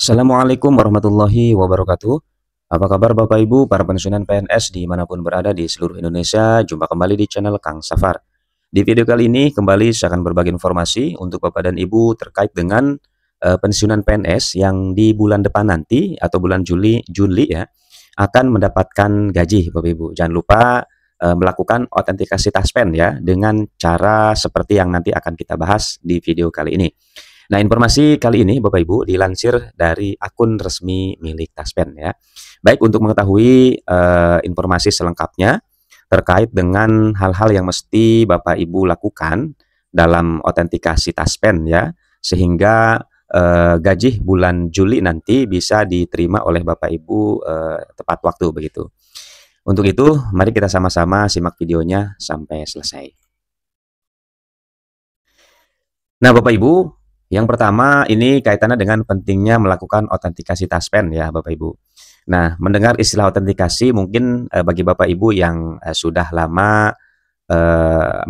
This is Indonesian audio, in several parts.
Assalamualaikum warahmatullahi wabarakatuh. Apa kabar Bapak Ibu para pensiunan PNS dimanapun berada di seluruh Indonesia? Jumpa kembali di channel Kang Safar. Di video kali ini kembali saya akan berbagi informasi untuk Bapak dan Ibu terkait dengan pensiunan PNS yang di bulan depan nanti atau bulan Juli ya akan mendapatkan gaji Bapak Ibu. Jangan lupa melakukan autentikasi Taspen ya dengan cara seperti yang nanti akan kita bahas di video kali ini. Nah, informasi kali ini Bapak Ibu dilansir dari akun resmi milik Taspen ya. Baik, untuk mengetahui informasi selengkapnya terkait dengan hal-hal yang mesti Bapak Ibu lakukan dalam autentikasi Taspen ya, sehingga gaji bulan Juli nanti bisa diterima oleh Bapak Ibu tepat waktu begitu. Untuk itu, mari kita sama-sama simak videonya sampai selesai. Nah, Bapak Ibu, yang pertama ini kaitannya dengan pentingnya melakukan autentikasi Taspen ya Bapak Ibu. Nah, mendengar istilah autentikasi mungkin bagi Bapak Ibu yang sudah lama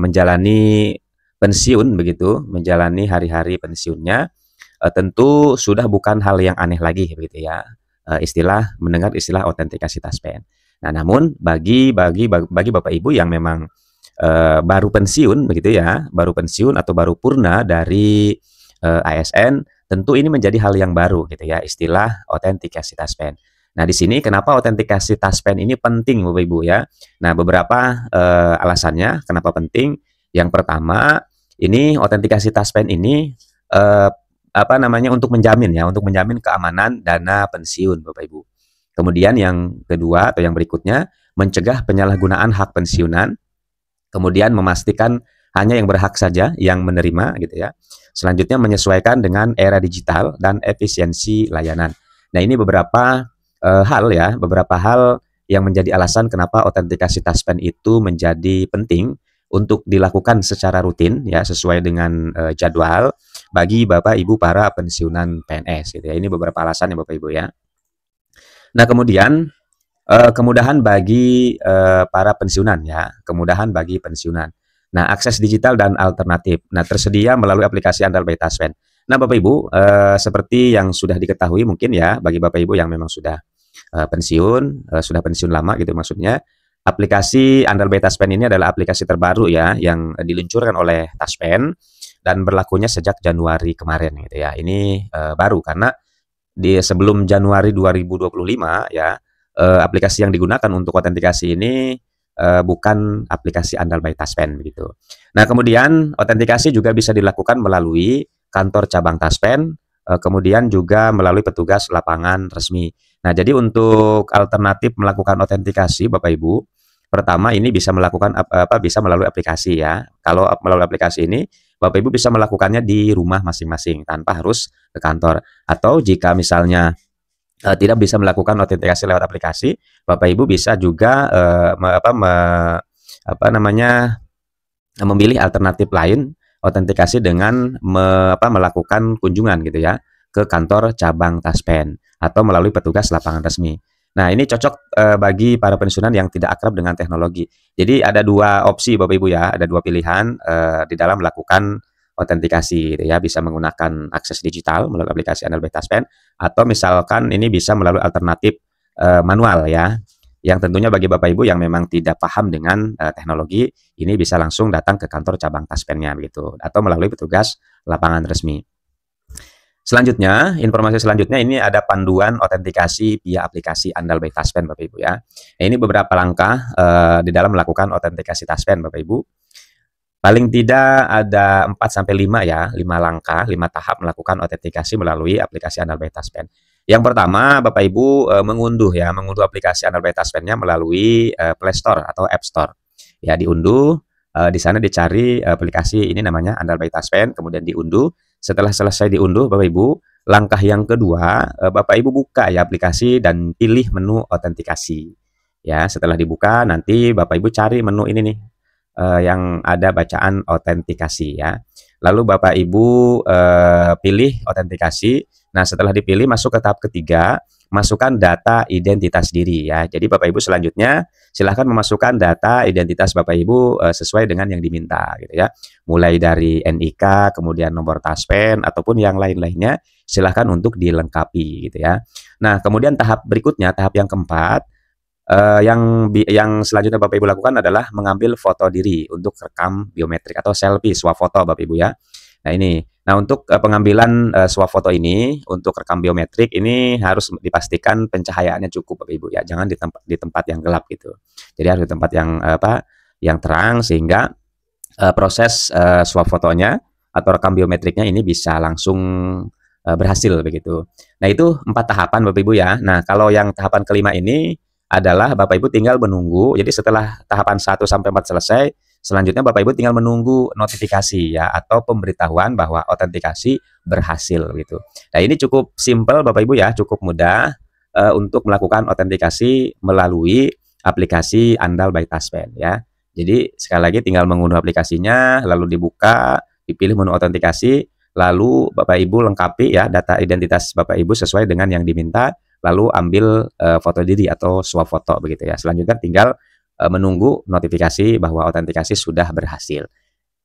menjalani pensiun begitu, menjalani hari-hari pensiunnya, tentu sudah bukan hal yang aneh lagi begitu ya. Mendengar istilah autentikasi Taspen. Nah, namun bagi Bapak Ibu yang memang baru pensiun begitu ya, baru pensiun atau baru purna dari ASN, tentu ini menjadi hal yang baru gitu ya, istilah autentikasi Taspen. Nah, di sini kenapa autentikasi Taspen ini penting Bapak Ibu ya. Nah, beberapa alasannya kenapa penting. Yang pertama, ini autentikasi Taspen ini untuk menjamin keamanan dana pensiun Bapak Ibu. Kemudian yang kedua atau yang berikutnya, mencegah penyalahgunaan hak pensiunan. Kemudian memastikan hanya yang berhak saja yang menerima gitu ya. Selanjutnya menyesuaikan dengan era digital dan efisiensi layanan. Nah, ini beberapa beberapa hal yang menjadi alasan kenapa autentikasi Taspen itu menjadi penting untuk dilakukan secara rutin ya, sesuai dengan jadwal bagi Bapak Ibu para pensiunan PNS gitu ya. Ini beberapa alasan ya Bapak Ibu ya. Nah, kemudian kemudahan bagi para pensiunan ya, kemudahan bagi pensiunan. Nah, akses digital dan alternatif. Nah, tersedia melalui aplikasi Andal by Taspen. Nah, Bapak Ibu, seperti yang sudah diketahui mungkin ya, bagi Bapak Ibu yang memang sudah sudah pensiun lama gitu maksudnya, aplikasi Andal by Taspen ini adalah aplikasi terbaru ya, yang diluncurkan oleh Taspen dan berlakunya sejak Januari kemarin gitu ya. Ini baru karena sebelum Januari 2025 ya, aplikasi yang digunakan untuk autentikasi ini bukan aplikasi Andal by Taspen begitu. Nah, kemudian autentikasi juga bisa dilakukan melalui kantor cabang Taspen, kemudian juga melalui petugas lapangan resmi. Nah, jadi untuk alternatif melakukan autentikasi Bapak Ibu, pertama ini bisa bisa melalui aplikasi ya. Kalau melalui aplikasi ini Bapak Ibu bisa melakukannya di rumah masing-masing tanpa harus ke kantor. Atau jika misalnya tidak bisa melakukan autentikasi lewat aplikasi, Bapak Ibu bisa juga memilih alternatif lain autentikasi dengan melakukan kunjungan gitu ya ke kantor cabang Taspen atau melalui petugas lapangan resmi. Nah, ini cocok bagi para pensiunan yang tidak akrab dengan teknologi. Jadi ada dua opsi Bapak Ibu ya, ada dua pilihan di dalam melakukan autentikasi gitu ya, bisa menggunakan akses digital melalui aplikasi Andal by Taspen atau misalkan ini bisa melalui alternatif manual ya, yang tentunya bagi Bapak Ibu yang memang tidak paham dengan teknologi, ini bisa langsung datang ke kantor cabang Taspennya begitu atau melalui petugas lapangan resmi. Selanjutnya, informasi selanjutnya ini ada panduan autentikasi via aplikasi Andal by Taspen Bapak Ibu ya. Nah, ini beberapa langkah di dalam melakukan autentikasi Taspen Bapak Ibu. Paling tidak ada 4-5 ya, 5 langkah, 5 tahap melakukan autentikasi melalui aplikasi Andal by Taspen. Yang pertama, Bapak Ibu mengunduh aplikasi Andal by Taspennya melalui Play Store atau App Store. Ya, diunduh, di sana dicari aplikasi ini namanya Andal by Taspen, kemudian diunduh. Setelah selesai diunduh, Bapak Ibu, langkah yang kedua, Bapak Ibu buka ya aplikasi dan pilih menu autentikasi. Ya, setelah dibuka nanti Bapak Ibu cari menu ini nih, yang ada bacaan autentikasi ya. Lalu Bapak Ibu pilih autentikasi. Nah, setelah dipilih masuk ke tahap ketiga, masukkan data identitas diri ya. Jadi Bapak Ibu selanjutnya silahkan memasukkan data identitas Bapak Ibu sesuai dengan yang diminta gitu ya. Mulai dari NIK, kemudian nomor Taspen ataupun yang lain-lainnya silahkan untuk dilengkapi gitu ya. Nah, kemudian tahap berikutnya, tahap yang keempat, yang selanjutnya Bapak Ibu lakukan adalah mengambil foto diri untuk rekam biometrik atau selfie swafoto Bapak Ibu ya. Nah ini, nah untuk pengambilan swafoto ini untuk rekam biometrik ini harus dipastikan pencahayaannya cukup Bapak Ibu ya, jangan di tempat yang gelap gitu. Jadi harus di tempat yang yang terang sehingga proses swafotonya atau rekam biometriknya ini bisa langsung berhasil begitu. Nah itu 4 tahapan Bapak Ibu ya. Nah kalau yang tahapan kelima ini adalah Bapak Ibu tinggal menunggu. Jadi setelah tahapan 1 sampai 4 selesai, selanjutnya Bapak Ibu tinggal menunggu notifikasi ya atau pemberitahuan bahwa autentikasi berhasil gitu. Nah, ini cukup simpel Bapak Ibu ya, cukup mudah untuk melakukan autentikasi melalui aplikasi Andal by Taspen ya. Jadi sekali lagi tinggal mengunduh aplikasinya, lalu dibuka, dipilih menu autentikasi, lalu Bapak Ibu lengkapi ya data identitas Bapak Ibu sesuai dengan yang diminta, lalu ambil foto diri atau swafoto begitu ya. Selanjutnya tinggal menunggu notifikasi bahwa autentikasi sudah berhasil.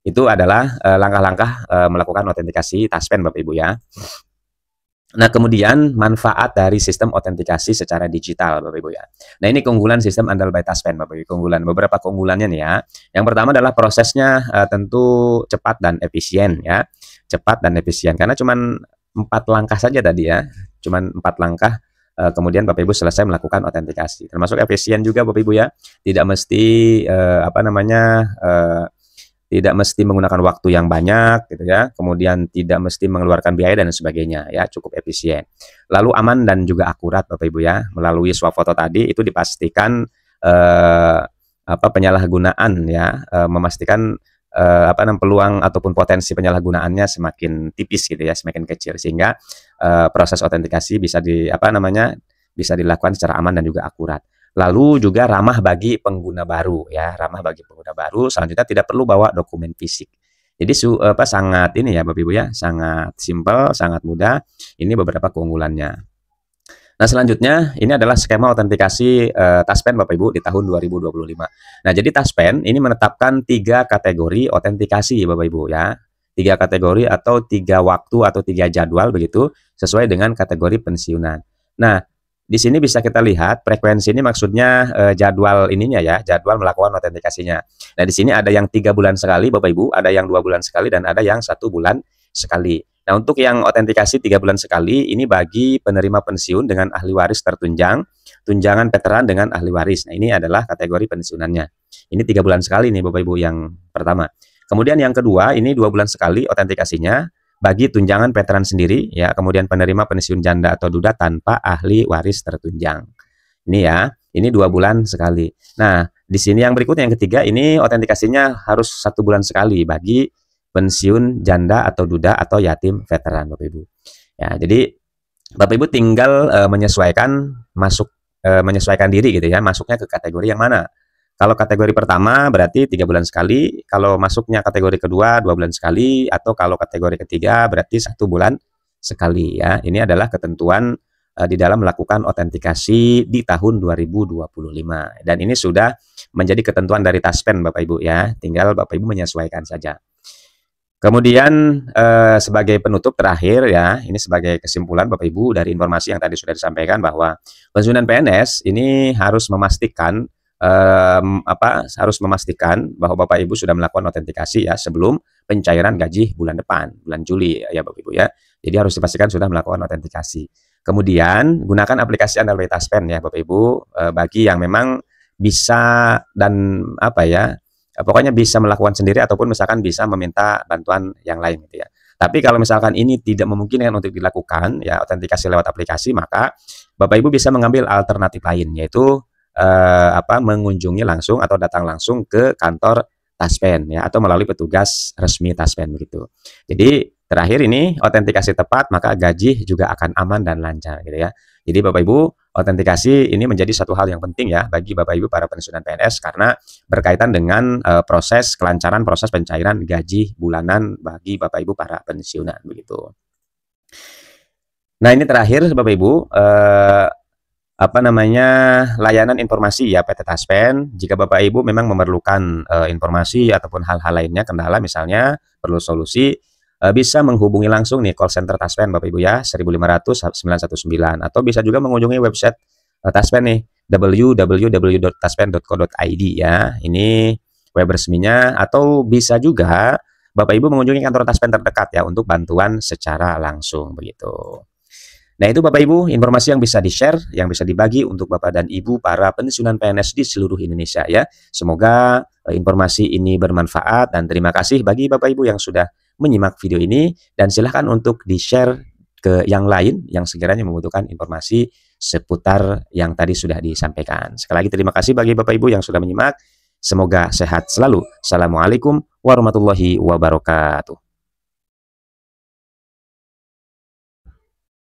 Itu adalah langkah-langkah melakukan autentikasi Taspen Bapak Ibu ya. Nah, kemudian manfaat dari sistem autentikasi secara digital Bapak Ibu ya. Nah, ini keunggulan sistem Andal by Taspen Bapak Ibu. Keunggulan, beberapa keunggulannya nih ya. Yang pertama adalah prosesnya tentu cepat dan efisien ya. Cepat dan efisien karena cuman 4 langkah saja tadi ya. Cuman 4 langkah kemudian Bapak Ibu selesai melakukan autentikasi. Termasuk efisien juga Bapak Ibu ya. Tidak mesti tidak mesti menggunakan waktu yang banyak gitu ya. Kemudian tidak mesti mengeluarkan biaya dan sebagainya ya, cukup efisien. Lalu aman dan juga akurat Bapak Ibu ya. Melalui swafoto tadi itu dipastikan penyalahgunaan ya, memastikan peluang ataupun potensi penyalahgunaannya semakin tipis gitu ya, semakin kecil sehingga proses autentikasi bisa bisa dilakukan secara aman dan juga akurat. Lalu juga ramah bagi pengguna baru ya, ramah bagi pengguna baru. Selanjutnya tidak perlu bawa dokumen fisik. Jadi sangat ini ya Bapak Ibu ya, sangat simpel, sangat mudah. Ini beberapa keunggulannya. Nah, selanjutnya ini adalah skema autentikasi Taspen Bapak Ibu di tahun 2025. Nah, jadi Taspen ini menetapkan 3 kategori autentikasi Bapak Ibu ya. 3 kategori atau 3 waktu atau 3 jadwal begitu sesuai dengan kategori pensiunan. Nah, di sini bisa kita lihat frekuensi ini maksudnya jadwal ininya ya, jadwal melakukan autentikasinya. Nah, di sini ada yang 3 bulan sekali Bapak Ibu, ada yang 2 bulan sekali dan ada yang 1 bulan sekali. Nah, untuk yang autentikasi 3 bulan sekali ini bagi penerima pensiun dengan ahli waris tertunjang, tunjangan veteran dengan ahli waris. Nah, ini adalah kategori pensiunannya. Ini 3 bulan sekali nih Bapak Ibu yang pertama. Kemudian yang kedua ini 2 bulan sekali autentikasinya bagi tunjangan veteran sendiri ya, kemudian penerima pensiun janda atau duda tanpa ahli waris tertunjang. Ini ya, ini 2 bulan sekali. Nah, di sini yang berikutnya yang ketiga ini autentikasinya harus 1 bulan sekali bagi pensiun janda atau duda atau yatim veteran Bapak Ibu. Ya, jadi Bapak Ibu tinggal menyesuaikan diri gitu ya, masuknya ke kategori yang mana. Kalau kategori pertama berarti 3 bulan sekali, kalau masuknya kategori kedua 2 bulan sekali, atau kalau kategori ketiga berarti 1 bulan sekali ya. Ini adalah ketentuan di dalam melakukan autentikasi di tahun 2025 dan ini sudah menjadi ketentuan dari Taspen Bapak Ibu ya. Tinggal Bapak Ibu menyesuaikan saja. Kemudian sebagai penutup terakhir ya, ini sebagai kesimpulan Bapak Ibu dari informasi yang tadi sudah disampaikan bahwa pensiunan PNS ini harus memastikan bahwa Bapak Ibu sudah melakukan autentikasi ya sebelum pencairan gaji bulan depan, bulan Juli ya Bapak Ibu ya. Jadi harus dipastikan sudah melakukan autentikasi. Kemudian gunakan aplikasi Andal by Taspen ya Bapak Ibu bagi yang memang bisa dan pokoknya bisa melakukan sendiri ataupun misalkan bisa meminta bantuan yang lain gitu ya. Tapi kalau misalkan ini tidak memungkinkan untuk dilakukan ya autentikasi lewat aplikasi, maka Bapak Ibu bisa mengambil alternatif lain yaitu mengunjungi langsung atau datang langsung ke kantor Taspen ya atau melalui petugas resmi Taspen begitu. Jadi terakhir ini autentikasi tepat maka gaji juga akan aman dan lancar gitu ya. Jadi Bapak Ibu autentikasi ini menjadi satu hal yang penting ya bagi Bapak Ibu para pensiunan PNS karena berkaitan dengan kelancaran proses pencairan gaji bulanan bagi Bapak Ibu para pensiunan begitu. Nah, ini terakhir Bapak Ibu layanan informasi ya PT Taspen. Jika Bapak Ibu memang memerlukan informasi ataupun hal-hal lainnya kendala misalnya perlu solusi bisa menghubungi langsung nih call center Taspen Bapak Ibu ya, 1500 919, atau bisa juga mengunjungi website Taspen nih, www.taspen.co.id ya. Ini web resminya, atau bisa juga Bapak Ibu mengunjungi kantor Taspen terdekat ya untuk bantuan secara langsung begitu. Nah, itu Bapak Ibu informasi yang bisa di-share, yang bisa dibagi untuk Bapak dan Ibu para pensiunan PNS di seluruh Indonesia ya. Semoga informasi ini bermanfaat, dan terima kasih bagi Bapak Ibu yang sudah menyimak video ini, dan silahkan untuk di-share ke yang lain yang sekiranya membutuhkan informasi seputar yang tadi sudah disampaikan. Sekali lagi terima kasih bagi Bapak Ibu yang sudah menyimak. Semoga sehat selalu. Assalamualaikum warahmatullahi wabarakatuh.